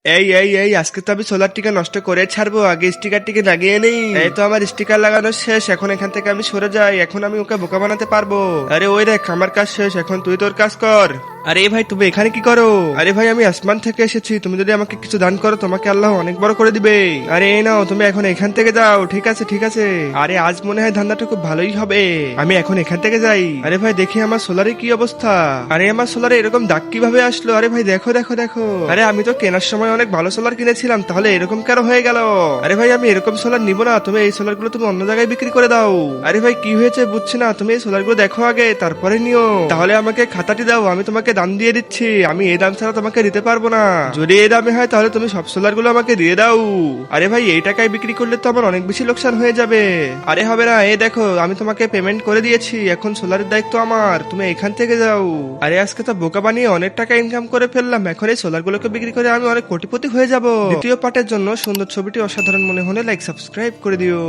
এই আজকে তো আমি সোলার টিকা নষ্ট করে ছাড়বো, আগে স্টিকার টিকে লাগিয়ে নেই। এই তো আমার স্টিকার লাগানো শেষ, এখন এখান থেকে আমি সরে যাই, এখন আমি ওকে বোকা বানাতে পারবো। আরে ওই দেখ আমার কাজ শেষ, এখন তুই তোর কাজ কর। আরে ভাই তুমি এখানে কি করো? আরে ভাই আমি আসমান থেকে এসেছি, তুমি যদি আমাকে কিছু দান করো তোমাকে আল্লাহ অনেক বড় করে দিবে। আরে এই নাও তুমি এখন এখান থেকে যাও। ঠিক আছে ঠিক আছে। আরে আজ মনে হয় ধান্দাটা খুব ভালোই হবে, আমি এখন এখান থেকে যাই। আরে ভাই দেখি আমার সোলারে কি অবস্থা। আরে আমার সোলারে এরকম দাগ কিভাবে আসলো? আরে ভাই দেখো দেখো দেখো। আরে আমি তো কেনার সময় অনেক ভালো সোলার কিনেছিলাম, তাহলে এরকম কেন হয়ে গেল? আরে ভাই আমি এরকম সোলার নিব না, তুমি এই সোলার গুলো তুমি অন্য জায়গায় বিক্রি করে দাও। আরে ভাই কি হয়েছে বুঝছি না, তুমি এই সোলার গুলো দেখো আগে তারপরে নিও। তাহলে আমাকে খাতাটি দাও, আমি তোমাকে দাম দিয়ে দিচ্ছি, আমি এই দাম ছাড়া তোমাকে দিতে পারবো না। যদি এই দামে হয় তাহলে তুমি সব সোলার গুলো আমাকে দিয়ে দাও। আরে ভাই এই টাকায় বিক্রি করলে তো আমার অনেক বেশি লোকসান হয়ে যাবে। আরে হবে না, এই দেখো আমি তোমাকে পেমেন্ট করে দিয়েছি, এখন সোলারের দায়িত্ব আমার, তুমি এখান থেকে যাও। আরে আজকে তো বোকা বানিয়ে অনেক টাকা ইনকাম করে ফেললাম, এখন এই সোলার গুলোকে বিক্রি করে আমি অনেক কোটিপতি হয়ে যাব। দ্বিতীয় পার্টের জন্য সুন্দর ছবিটি অসাধারণ মনে হলে লাইক সাবস্ক্রাইব করে দিও।